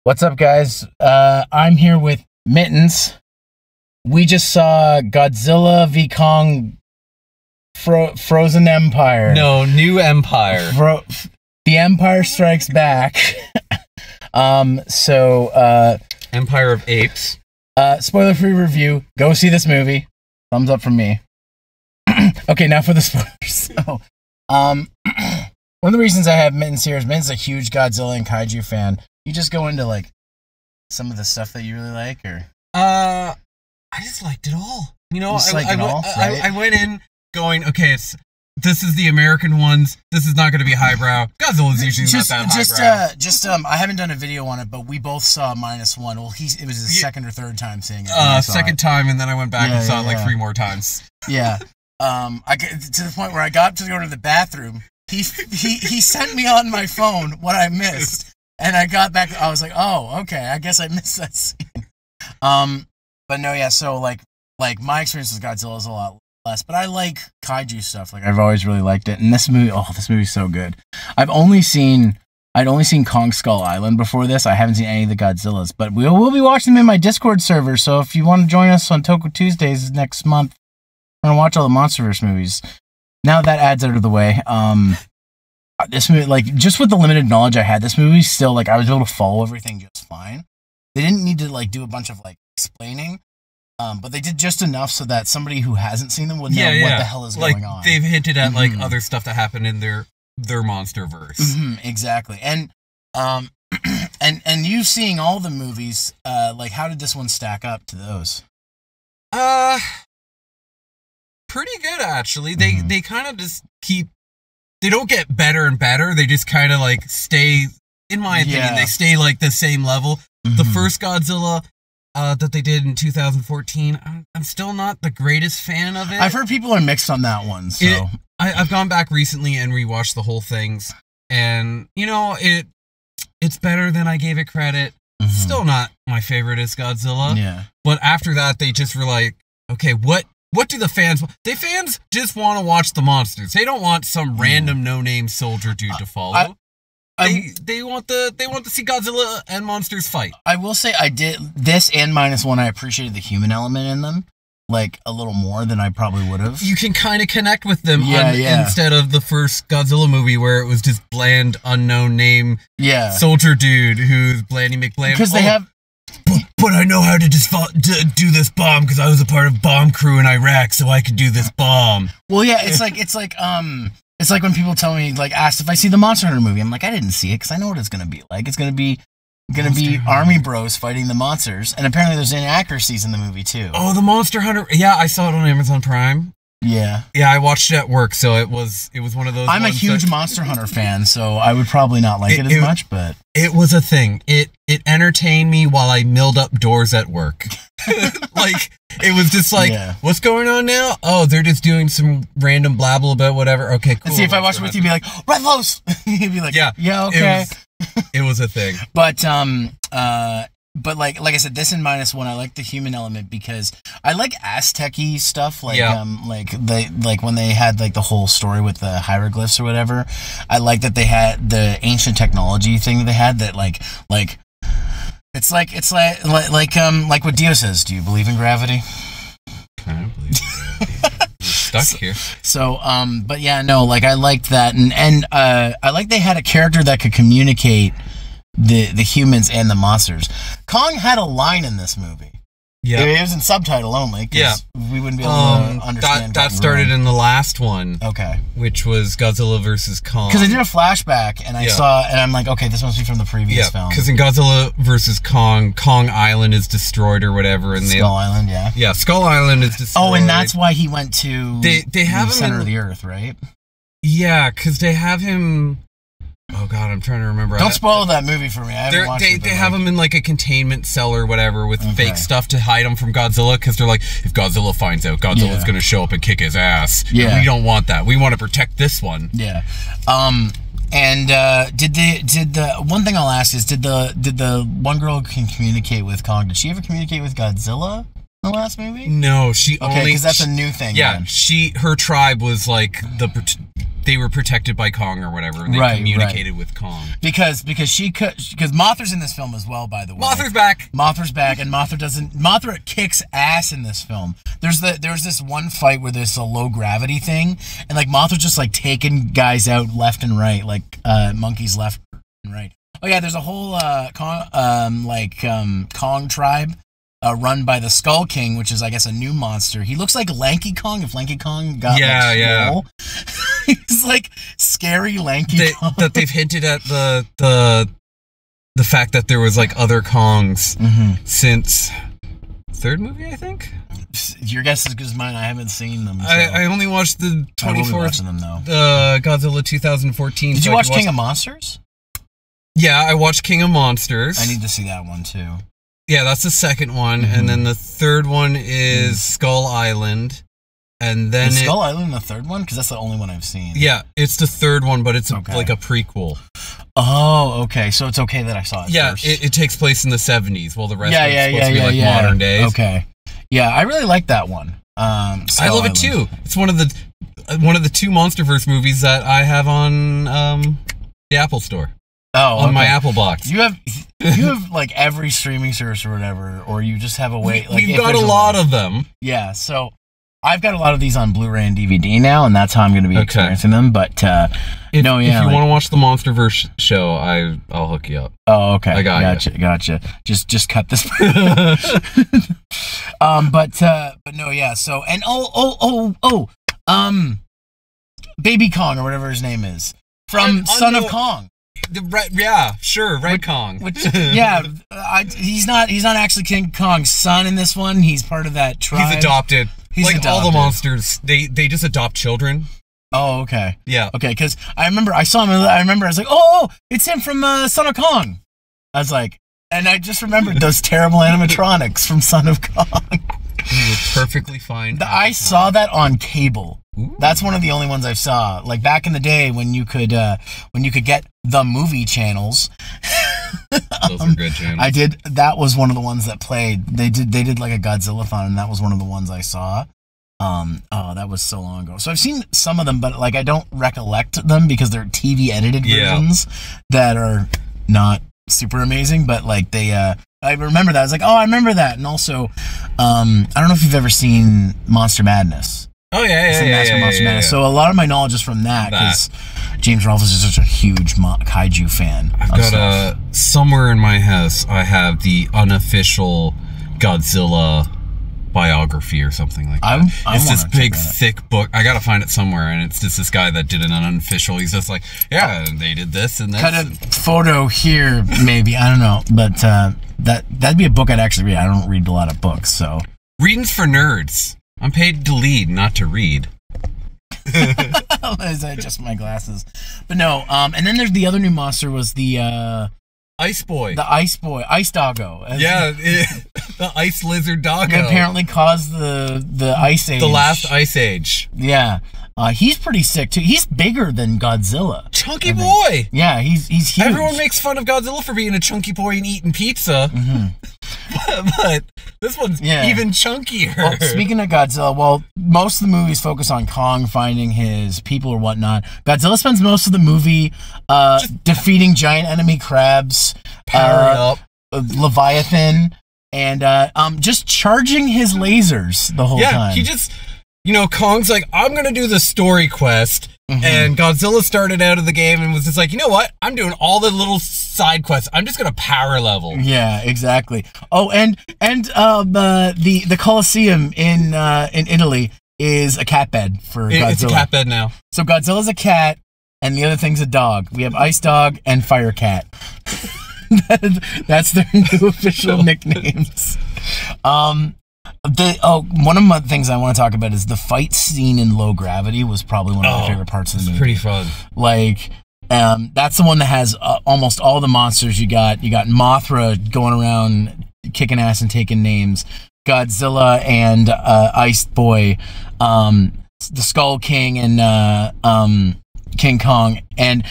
What's up, guys? I'm here with Mittens. We just saw Godzilla v. Kong Frozen Empire. No, New Empire. The Empire Strikes Back. Empire of Apes. Spoiler-free review. Go see this movie. Thumbs up from me. Okay, now for the spoilers. So, one of the reasons I have Mittens here is Mittens is a huge Godzilla and Kaiju fan. You just go into, like, some of the stuff that you really like, or? I just liked it all. You know, I went in going, okay, this is the American ones. This is not going to be highbrow. Godzilla's usually not that highbrow. I haven't done a video on it, but we both saw -1. Well, it was his second or third time seeing it. Second time, and then I went back and saw it like 3 more times. Yeah. I get to the point where I got to go to the bathroom. He sent me on my phone what I missed. And I got back, I was like, oh, okay, I guess I missed that scene. But no, yeah, so, like my experience with Godzilla is a lot less, but I like kaiju stuff. Like, I've always really liked it, and this movie's so good. I'd only seen Kong Skull Island before this. I haven't seen any of the Godzillas, but we'll be watching them in my Discord server, so if you want to join us on Toku Tuesdays next month, we're gonna watch all the MonsterVerse movies. Now that ad's out of the way, this movie, like, just with the limited knowledge I had, this movie still, like, I was able to follow everything just fine. They didn't need to, like, do a bunch of, like, explaining, but they did just enough so that somebody who hasn't seen them would know what the hell is going on. They've hinted at, like, other stuff that happened in their MonsterVerse. Exactly. And, and you seeing all the movies, like, how did this one stack up to those? Pretty good, actually. They kind of just keep... They don't get better and better. They just kind of, like, stay, in my opinion, they stay, like, the same level. The first Godzilla that they did in 2014, I'm still not the greatest fan of it. I've heard people are mixed on that one, so... I've gone back recently and rewatched the whole things, and, you know, it's better than I gave it credit. Still not my favorite as Godzilla. Yeah. But after that, they just were like, okay, what do the fans want? The fans just want to watch the monsters. They don't want some random no-name soldier dude to follow. They want to see Godzilla and monsters fight. I will say I did this and -1. I appreciated the human element in them, like, a little more than I probably would have. You can kind of connect with them instead of the first Godzilla movie where it was just bland, unknown name soldier dude who's Blandy McBland. Because they have... But I know how to do this bomb because I was a part of bomb crew in Iraq, so I could do this bomb. Well, yeah, it's like when people tell me, like, asked if I see the Monster Hunter movie. I'm like, I didn't see it because I know what it's gonna be like. It's gonna be army bros fighting the monsters, and apparently there's inaccuracies in the movie too. Oh, the Monster Hunter! Yeah, I saw it on Amazon Prime. Yeah, I watched it at work, so it was one of those. I'm a huge Monster Hunter fan, so I would probably not like it as much, but it was a thing. It entertained me while I milled up doors at work. Like, it was just like, what's going on now? Oh, they're just doing some random blabble about whatever. Okay, cool. And see, if I watched it with you, you'd be like, Red Lowe's! You'd be like, yeah, okay. It was a thing. But like I said, this and -1, I like the human element because I like Aztec-y stuff, like when they had, like, the whole story with the hieroglyphs or whatever. I like that they had the ancient technology thing that they had that it's like what Dio says. Do you believe in gravity? I don't believe in gravity. We're stuck here. So, but yeah, no, like, I liked that, and I like they had a character that could communicate the humans and the monsters. Kong had a line in this movie. Yeah, it was in subtitle only. We wouldn't be able to understand. That started in the last one. Okay, which was Godzilla vs. Kong. Because I did a flashback and I saw, and I'm like, okay, this must be from the previous film. Because in Godzilla vs. Kong, Kong Island is destroyed or whatever, and Island, Skull Island is destroyed. Oh, and that's why he went to they have the center of the earth, right? Yeah, because they have him. Oh god, I'm trying to remember. Don't spoil that movie for me. I haven't watched it. They have him in, like, a containment cell or whatever with fake stuff to hide him from Godzilla, because they're like, if Godzilla finds out, Godzilla's going to show up and kick his ass. Yeah, and we don't want that. We want to protect this one. Yeah. And did the one thing I'll ask is, did the one girl can communicate with Kong? Did she ever communicate with Godzilla? in the last movie? No, she okay, because that's a new thing. Yeah, then. her tribe was like they were protected by Kong or whatever. And they communicated with Kong because Mothra's in this film as well. By the way, Mothra's back. Mothra's back, and Mothra kicks ass in this film. There's this one fight where there's a low gravity thing, and like Mothra's just like taking guys out left and right, like monkeys left and right. Oh yeah, there's a whole Kong tribe. Run by the Skull King, which is, I guess, a new monster. He looks like Lanky Kong if Lanky Kong got swole. He's like scary Lanky Kong. That they've hinted at the fact that there was like other Kongs since third movie, I think. Your guess is as good as mine. I haven't seen them. So. I only watched the 24th Godzilla 2014. Did you watch King of Monsters? Yeah, I watched King of Monsters. I need to see that one too. Yeah, that's the second one, and then the third one is Skull Island, and then is Skull Island the third one? Because that's the only one I've seen. Yeah, it's the third one, but it's like a prequel. Oh, okay, so it's okay that I saw it first. Yeah, it takes place in the 70s, while the rest of it's supposed to be like modern days. Okay, yeah, I really like that one. I love it too. It's one of the two MonsterVerse movies that I have on the Apple Store. Oh, on my Apple box. You have like every streaming service or whatever, or you just have a way. Like, we've got a lot of them. Yeah, so I've got a lot of these on Blu-ray and DVD now, and that's how I'm going to be experiencing them. But if you want to watch the MonsterVerse show, I'll hook you up. Oh, okay. I gotcha. Just cut this. But no, yeah. So and Baby Kong or whatever his name is from Son of Kong. Red Kong. He's not actually King Kong's son in this one. He's part of that tribe. He's adopted. He's adopted. All the monsters, they just adopt children. Oh, okay. Yeah. Okay, because I remember I saw him. I was like, oh, it's him from Son of Kong. I was like, and I just remembered those terrible animatronics from Son of Kong. You were perfectly fine. I saw that on cable. Ooh. That's one of the only ones I saw. Like back in the day when you could get the movie channels. Those are good channels. That was one of the ones that played. They did like a Godzilla-thon, and that was one of the ones I saw. That was so long ago. So I've seen some of them, but like I don't recollect them because they're TV edited versions that are not super amazing. But like I remember that. I was like, oh, I remember that. And also, I don't know if you've ever seen Monster Madness. Oh yeah. Monster Madness. So a lot of my knowledge is from that because James Rolfe is just such a huge kaiju fan. I've got somewhere in my house. I have the unofficial Godzilla biography or something like that. It's this big thick book. I gotta find it somewhere, and it's just this guy that did an unofficial. He's just like, they did this and this. Cut a photo here, maybe. I don't know, but that'd be a book I'd actually read. I don't read a lot of books, so reading's for nerds. I'm paid to lead, not to read. Is that just my glasses? But no. And then there's the other new monster was the Ice Boy. The Ice Boy, Ice Doggo. The Ice Lizard Doggo. Apparently caused the Ice Age. The last Ice Age. Yeah. He's pretty sick too. He's bigger than Godzilla. Chunky boy. Yeah, he's huge. Everyone makes fun of Godzilla for being a chunky boy and eating pizza. But this one's even chunkier. Well, speaking of Godzilla, well, most of the movies focus on Kong finding his people or whatnot. Godzilla spends most of the movie defeating giant enemy crabs, powering up Leviathan, and just charging his lasers the whole time. He just, Kong's like, I'm going to do the story quest. And Godzilla started out of the game and was just like, you know what? I'm doing all the little side quests. I'm just going to power level. Yeah, exactly. Oh, and the Colosseum in Italy is a cat bed for Godzilla. It's a cat bed now. So Godzilla's a cat, and the other thing's a dog. We have Ice Dog and Fire Cat. That's their new official nicknames. One of the things I want to talk about is the fight scene in Low Gravity was probably one of my favorite parts of the movie. Pretty fun. Like, that's the one that has almost all the monsters. You got Mothra going around kicking ass and taking names. Godzilla and Ice Boy, the Skull King and King Kong, and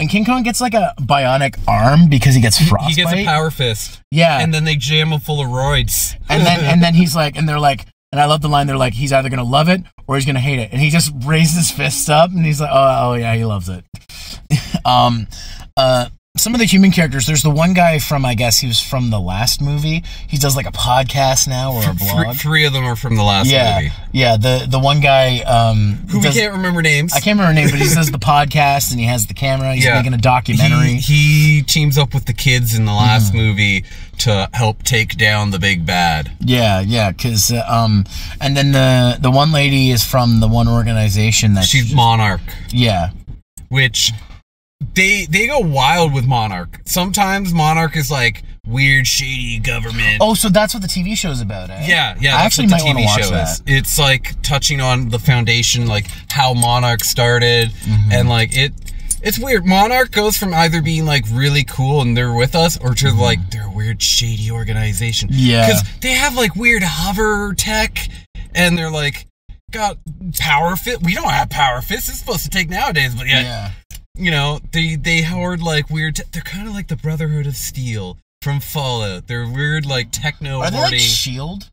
King Kong gets like a bionic arm because he gets frostbite. He gets a power fist. Yeah, and then they jam him full of roids. and then he's like, and they're like, and I love the line. They're like, he's either gonna love it or he's gonna hate it, and he just raises his fists up, and he's like, oh yeah, he loves it. Some of the human characters, there's the one guy from, I guess he was from the last movie. He does like a podcast now or a blog. Three of them are from the last movie. Yeah, the one guy who we can't remember names. I can't remember names, but he does the podcast and he has the camera. He's making a documentary. He teams up with the kids in the last movie to help take down the big bad. Yeah, because and then the one lady is from the one organization that she's Monarch. Yeah, which. They go wild with Monarch. Sometimes Monarch is like weird, shady government. Oh, so that's what the TV show's about, eh? Yeah. I actually might want to watch that. It's like touching on the foundation, like how Monarch started, and like it's weird. Monarch goes from either being like really cool and they're with us, or to like they're a weird, shady organization. Yeah, because they have like weird hover tech, and they're like got power fit. We don't have power fists. It's supposed to take nowadays, but yeah. You know, they hoard like weird. They're kind of like the Brotherhood of Steel from Fallout. They're weird, like techno. Are they like Shield?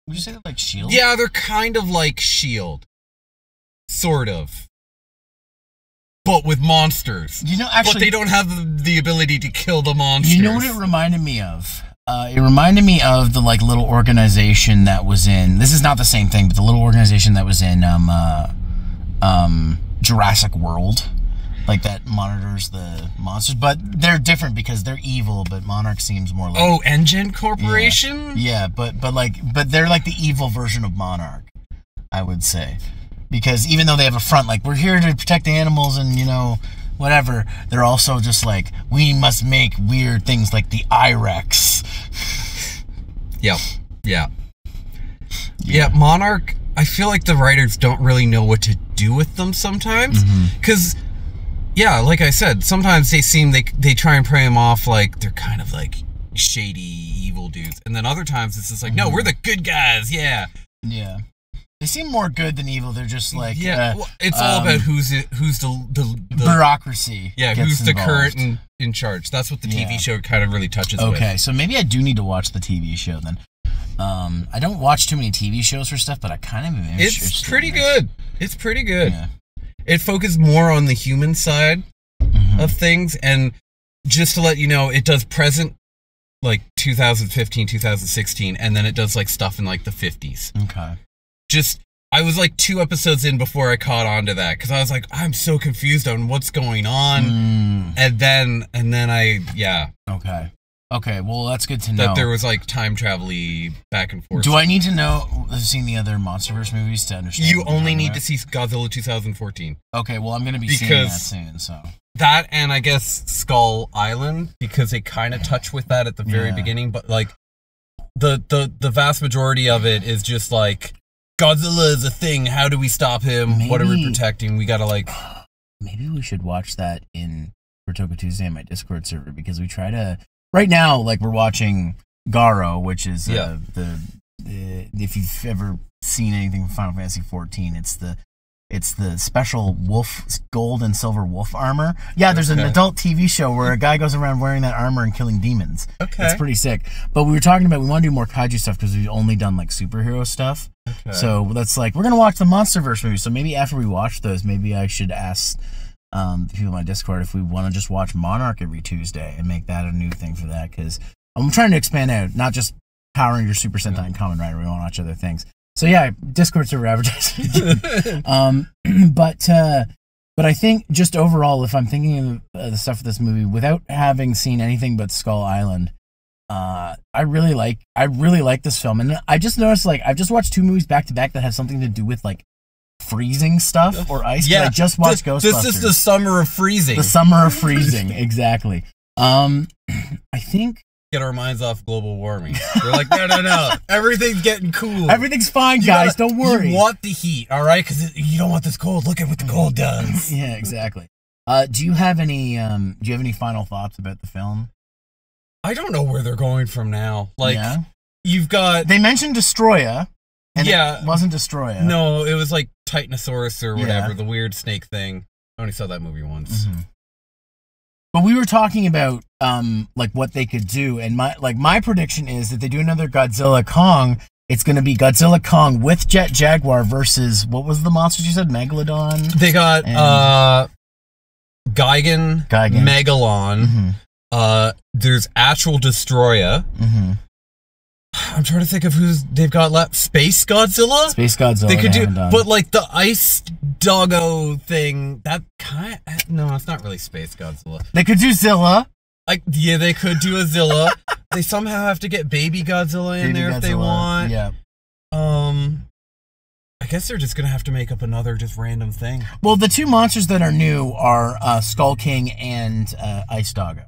Would you say they're like Shield? Yeah, they're kind of like Shield, sort of, but with monsters. You know, actually, but they don't have the ability to kill the monsters. You know what it reminded me of? It reminded me of the like little organization that was in. This is not the same thing, but the little organization that was in Jurassic World. Like that monitors the monsters, but they're different because they're evil. But Monarch seems more like Engine Corporation. Yeah, but they're like the evil version of Monarch, I would say, because even though they have a front, like we're here to protect the animals and whatever, they're also just like we must make weird things like the IREX. Yeah. Monarch. I feel like the writers don't really know what to do with them sometimes, because. Yeah, like I said, sometimes they try and play them off like they're kind of like shady, evil dudes. And then other times it's just like, no, we're the good guys, yeah. Yeah. They seem more good than evil. They're just like... Yeah, well, it's all about who's the bureaucracy. Yeah, who's the current in charge. That's what the TV show kind of really touches with. Okay, so maybe I do need to watch the TV show then. I don't watch too many TV shows or stuff, but I kind of am interested. It's pretty good. It's pretty good. Yeah. It focuses more on the human side of things, and just to let you know, it does present, like 2015, 2016, and then it does like stuff in like the 50s. Okay. I was like 2 episodes in before I caught on to that, because I was like, I'm so confused on what's going on, and then Okay, well, that's good to know. That there was, like, time travel-y back and forth. Do I need to know, seen the other MonsterVerse movies to understand? You only need to see Godzilla 2014. Okay, well, I'm going to be seeing that soon, so. That and, I guess, Skull Island, because they kind of touch with that at the very beginning, but, like, the vast majority of it is just, like, Godzilla is a thing, how do we stop him? What are we protecting? We gotta, like... Maybe we should watch that for Toku Tuesday on my Discord server, because we try to... Right now, like, we're watching Garo, which is if you've ever seen anything from Final Fantasy XIV, it's the special wolf, gold and silver wolf armor. Yeah, there's an adult TV show where a guy goes around wearing that armor and killing demons. Okay. It's pretty sick. But we were talking about, we want to do more kaiju stuff because we've only done, like, superhero stuff. Okay. So that's like, we're going to watch the MonsterVerse movies. So maybe after we watch those, maybe I should ask... the people on my Discord if we want to just watch Monarch every Tuesday and make that a new thing for that, because I'm trying to expand out, not just Power Rangers, Super Sentai, and Kamen Rider. We want to watch other things. So yeah, Discord server advertising. But I think just overall, if I'm thinking of the stuff of this movie without having seen anything but Skull Island, I really like this film, and I just noticed, like, I've just watched 2 movies back to back that have something to do with, like, freezing stuff or ice. Yeah, I just watched Ghostbusters. This is the summer of freezing. The summer of freezing, exactly. I think get our minds off global warming. They're like, no, everything's getting cool. Everything's fine, guys. Don't worry. You want the heat, all right? Because you don't want this cold. Look at what the cold does. Yeah, exactly. Do you have any final thoughts about the film? I don't know where they're going from now. Like, you've got... They mentioned Destroya. And it wasn't Destroya. No, it was like Titanosaurus or whatever, the weird snake thing. I only saw that movie once. But we were talking about like what they could do, and my prediction is that they do another Godzilla Kong. It's going to be Godzilla Kong with Jet Jaguar versus, what was the monsters you said? Megalodon? They got Gigan, Megalon. There's Actual Destroyer. I'm trying to think of who's they've got left. Space Godzilla? Space Godzilla. They could do, but like the ice doggo thing, that kind of, no, it's not really Space Godzilla. They could do Zilla. Like, yeah, they could do a Zilla. They somehow have to get Baby Godzilla in there if they want. Yeah. I guess they're just gonna have to make up another just random thing. Well, the two monsters that are new are Skull King and Ice Doggo,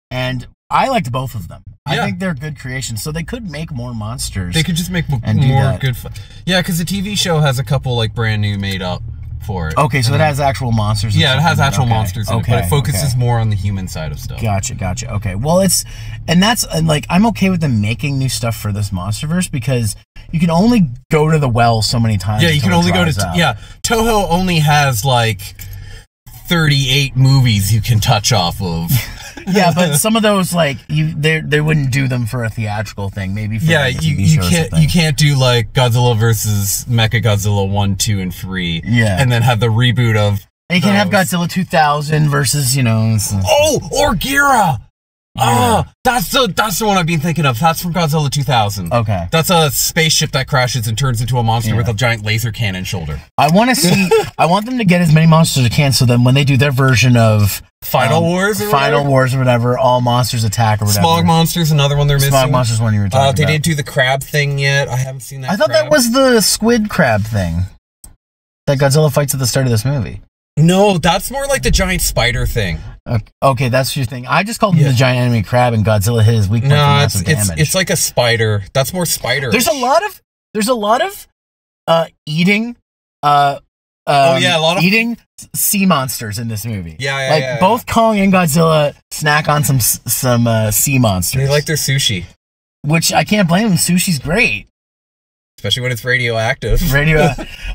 and I liked both of them. I think they're good creations, so they could make more monsters. They could just make more good. Yeah, because the TV show has a couple like brand new made up for it. Okay, so it has actual monsters. Yeah, it has actual monsters in it, but it focuses more on the human side of stuff. Gotcha. Okay, well, and like I'm okay with them making new stuff for this MonsterVerse because you can only go to the well so many times. Yeah, you can only go to Toho only has like 38 movies you can touch off of. Yeah, but some of those like they wouldn't do them for a theatrical thing. Maybe for like, you can't do like Godzilla versus Mechagodzilla 1, 2, and 3. Yeah, and then have the reboot of. And you can have Godzilla 2000 versus or Ghira. Yeah. That's the one I've been thinking of. That's from Godzilla 2000. Okay. That's a spaceship that crashes and turns into a monster with a giant laser cannon shoulder. I want to see. I want them to get as many monsters as they can, so then when they do their version of Final Wars or whatever, all monsters attack or whatever. Smog Monsters, another one they're missing. Smog Monsters, one you were talking about. They didn't do the crab thing yet. I haven't seen that. I thought that was the squid crab thing that Godzilla fights at the start of this movie. No, that's more like the giant spider thing. Okay, that's your thing. I just called him the giant enemy crab, and Godzilla hit his weak point for massive damage. It's like a spider. That's more spider. There's a lot of eating. A lot of eating sea monsters in this movie. Yeah, both Kong and Godzilla snack on some sea monsters. They like their sushi, which I can't blame them. Sushi's great. Especially when it's radioactive.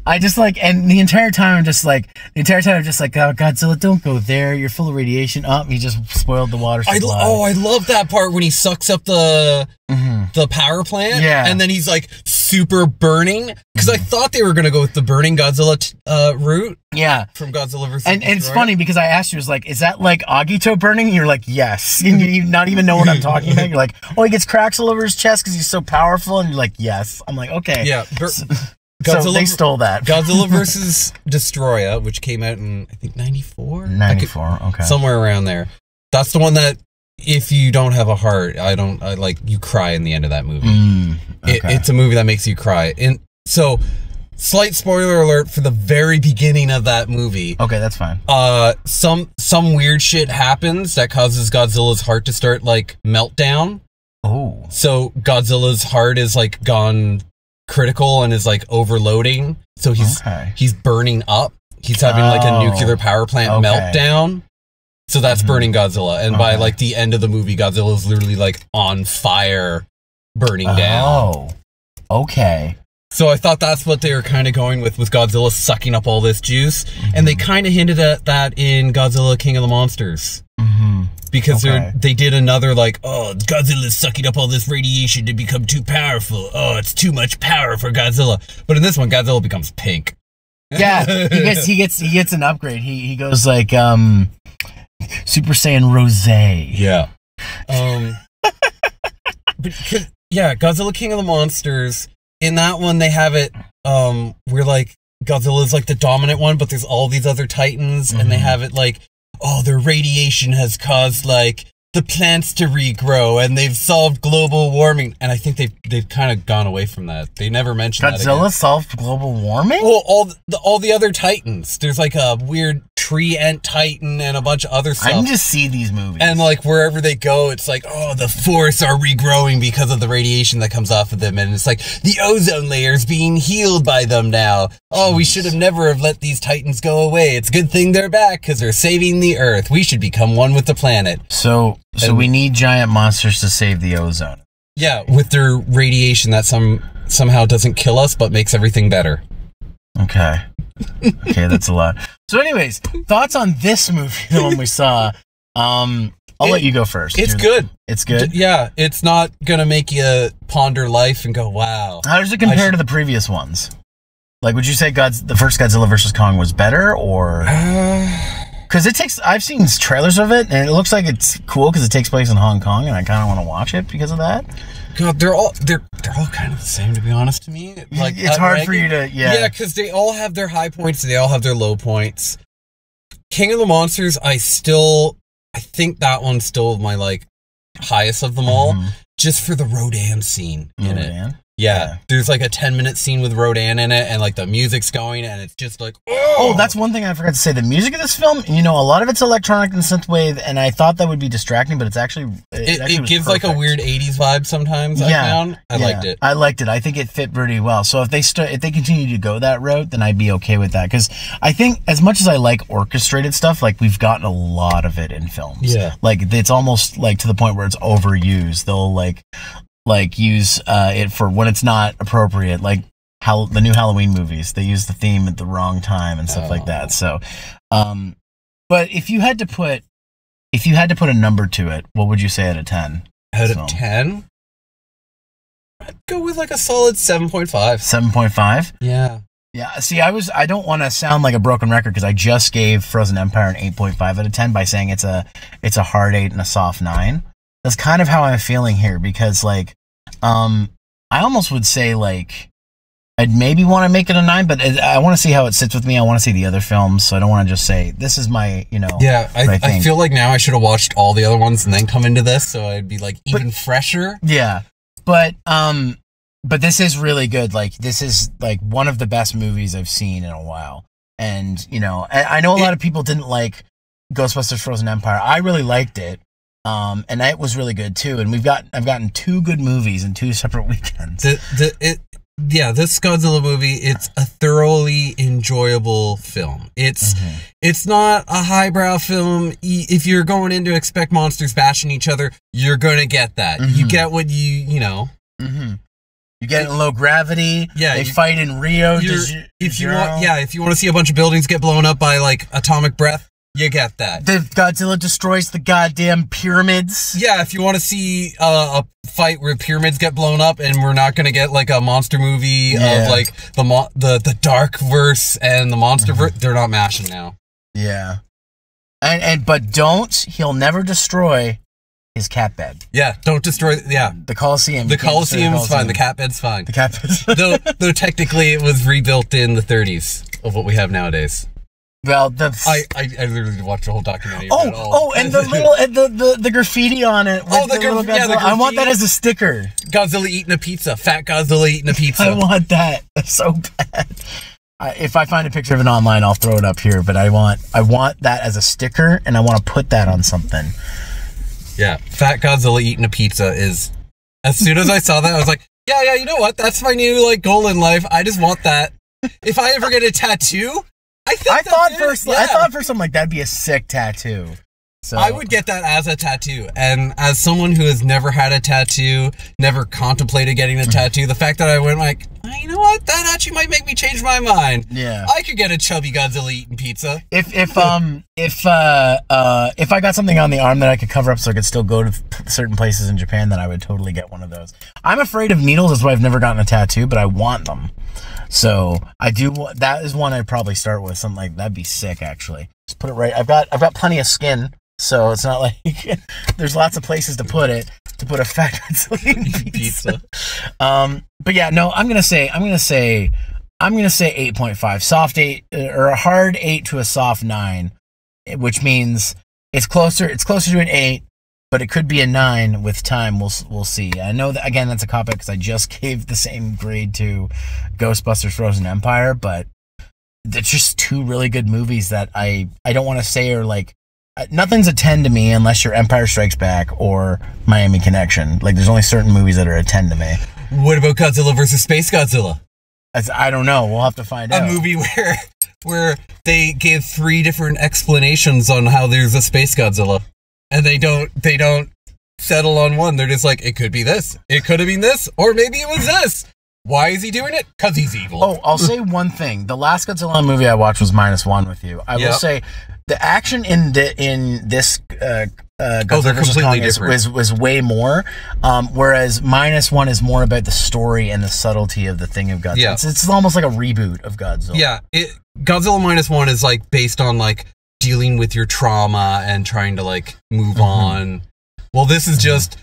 I just like, and the entire time I'm just like, oh, Godzilla, don't go there. You're full of radiation. Oh, he just spoiled the water supply. I love that part when he sucks up the power plant. Yeah. And then he's like super burning. Because I thought they were going to go with the burning Godzilla route. Yeah. From Godzilla vs. And it's funny because I asked you, was like, is that like Agito burning? And you're like, yes. And you not even know what I'm talking about. You're like, oh, he gets cracks all over his chest because he's so powerful. And you're like, yes. I'm like, okay. Yeah. So they stole that. Godzilla vs. Destroyer, which came out in, I think, 94? 94, okay. Somewhere around there. That's the one that, if you don't have a heart, you cry in the end of that movie. Okay. It's a movie that makes you cry. And so, slight spoiler alert for the very beginning of that movie. Okay, that's fine. Some weird shit happens that causes Godzilla's heart to start, like, melt down. Oh. So, Godzilla's heart is, like, gone critical and is, like, overloading. So, he's burning up. He's having, like, a nuclear power plant meltdown. So, that's burning Godzilla. And by, like, the end of the movie, Godzilla is literally, like, on fire, burning down. Oh. Okay. So I thought that's what they were kind of going with Godzilla sucking up all this juice. And they kind of hinted at that in Godzilla King of the Monsters. Because they did another like, oh, Godzilla's sucking up all this radiation to become too powerful. Oh, it's too much power for Godzilla. But in this one, Godzilla becomes pink. Yeah, he gets an upgrade. He goes like Super Saiyan Rosé. Yeah. Godzilla King of the Monsters. In that one, they have it where, like, Godzilla's, like, the dominant one, but there's all these other titans, and they have it, like, oh, their radiation has caused, like, the plants to regrow, and they've solved global warming. And I think they've kind of gone away from that. They never mentioned that again. Godzilla solved global warming? Well, all the other titans. There's, like, a weird tree ant titan and a bunch of other stuff. I can just see these movies. And, like, wherever they go, it's like, oh, the forests are regrowing because of the radiation that comes off of them. And it's like, the ozone layer is being healed by them now. Oh, we should have never have let these titans go away. It's a good thing they're back because they're saving the Earth. We should become one with the planet. So we need giant monsters to save the ozone. Yeah, with their radiation that somehow doesn't kill us, but makes everything better. Okay. Okay, that's a lot. So anyways, thoughts on this movie, the one we saw. I'll let you go first. It's good. It's good? Yeah, it's not going to make you ponder life and go, wow. How does it compare to the previous ones? Like, would you say the first Godzilla vs. Kong was better, or... Because I've seen trailers of it, and it looks like it's cool because it takes place in Hong Kong, and I kind of want to watch it because of that. God, they're all kind of the same, to be honest to me. Like, it's hard for you to... Yeah, because they all have their high points, and they all have their low points. King of the Monsters, I think that one's still my, like, highest of them all, just for the Rodan scene in it. Yeah, there's like a 10-minute scene with Rodan in it, and like the music's going, and it's just like, oh, that's one thing I forgot to say. The music of this film, a lot of it's electronic and synthwave, and I thought that would be distracting, but it's actually it gives perfect. Like a weird 80s vibe sometimes. I liked it. I liked it. I think it fit pretty well. So if they continue to go that route, then I'd be okay with that, because I think as much as I like orchestrated stuff, like we've gotten a lot of it in films. Yeah, like it's almost like to the point where it's overused. They'll like use it for when it's not appropriate, like the new Halloween movies, they use the theme at the wrong time and stuff like that. So but if you had to put a number to it, what would you say out of 10? Out of 10, I'd go with like a solid 7.5. 7.5? Yeah. See, I don't want to sound like a broken record, because I just gave Frozen Empire an 8.5 out of 10 by saying it's a hard 8 and a soft 9. That's kind of how I'm feeling here, because like I almost would say like I'd maybe want to make it a 9, but I want to see how it sits with me. I want to see the other films, so I don't want to just say this is my, Yeah, I feel like now I should have watched all the other ones and then come into this, so I'd be like even fresher. Yeah, but this is really good. Like, this is like one of the best movies I've seen in a while, and I know a lot of people didn't like Ghostbusters Frozen Empire. I really liked it. And it was really good too. And I've gotten 2 good movies in 2 separate weekends. This Godzilla movie, it's a thoroughly enjoyable film. It's not a highbrow film. If you're going in to expect monsters bashing each other, you're gonna get that. You get what you know. You get it in low gravity. Yeah, they fight in Rio. If you want to see a bunch of buildings get blown up by like atomic breath, you get that. The Godzilla destroys the goddamn pyramids. Yeah, if you want to see a fight where pyramids get blown up, and we're not going to get like a monster movie of like the dark verse and the monster verse, they're not mashing now. Yeah, but he'll never destroy his cat bed. Yeah, don't destroy. Yeah, the Coliseum. The Coliseum's fine. The cat bed's fine. The cat bed's though technically it was rebuilt in the 30s of what we have nowadays. Well, I literally watched the whole documentary. And the little the graffiti on it. I want that as a sticker. Godzilla eating a pizza. Fat Godzilla eating a pizza. I want that so bad. If I find a picture of it online, I'll throw it up here. But I want that as a sticker, and I want to put that on something. Yeah, Fat Godzilla eating a pizza is. As soon as I saw that, I was like, yeah. You know what? That's my new like goal in life. I just want that. If I ever get a tattoo. I thought for something like that'd be a sick tattoo. So I would get that as a tattoo. And as someone who has never had a tattoo, never contemplated getting a tattoo, the fact that I went like, you know what, that actually might make me change my mind. Yeah, I could get a chubby Godzilla eating pizza. If I got something on the arm that I could cover up so I could still go to certain places in Japan, then I would totally get one of those. I'm afraid of needles. That's why I've never gotten a tattoo, but I want them. So I do. That is one I'd probably start with. Something like that'd be sick. Actually, just put it right. I've got plenty of skin, so it's not like there's lots of places to put it. To put a fat Godzilla pizza. But yeah, no. I'm gonna say 8.5. Soft 8 or a hard 8 to a soft 9, which means it's closer to an 8. But it could be a 9 with time. We'll see. I know that, again, that's a cop-out because I just gave the same grade to Ghostbusters Frozen Empire, but it's just 2 really good movies that I don't want to say are like, nothing's a 10 to me unless you're Empire Strikes Back or Miami Connection. Like, there's only certain movies that are a 10 to me. What about Godzilla versus Space Godzilla? I don't know. We'll have to find out. A movie where they give 3 different explanations on how there's a Space Godzilla. And they don't settle on one. They're just like, it could be this. It could have been this. Or maybe it was this. Why is he doing it? Because he's evil. Oh, I'll say one thing. The last Godzilla movie I watched was -1 with you. I will say the action in this Godzilla vs. Kong was way more, whereas -1 is more about the story and the subtlety of the thing of Godzilla. Yeah. It's almost like a reboot of Godzilla. Yeah, Godzilla -1 is like based on like dealing with your trauma and trying to like move on. Well, this is just,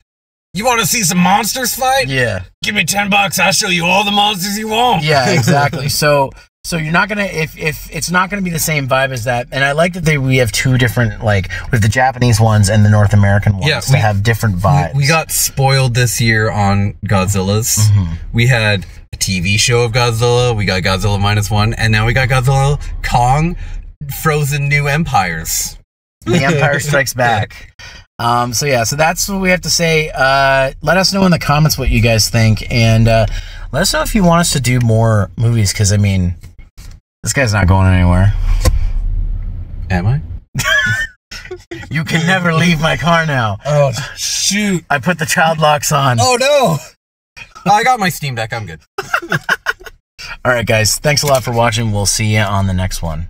you want to see some monsters fight? Yeah. Give me $10, I'll show you all the monsters you want. Yeah, exactly. So you're not gonna, if it's not gonna be the same vibe as that. And I like that we have two different, like with the Japanese ones and the North American ones, to have different vibes. We got spoiled this year on Godzillas. We had a TV show of Godzilla. We got Godzilla -1, and now we got Godzilla Kong, Frozen New Empires. The Empire Strikes Back. So that's what we have to say. Let us know in the comments what you guys think, and let us know if you want us to do more movies, because I mean, this guy's not going anywhere. Am I? You can never leave my car now. Oh, shoot. I put the child locks on. Oh, no. I got my Steam Deck. I'm good. All right, guys. Thanks a lot for watching. We'll see you on the next one.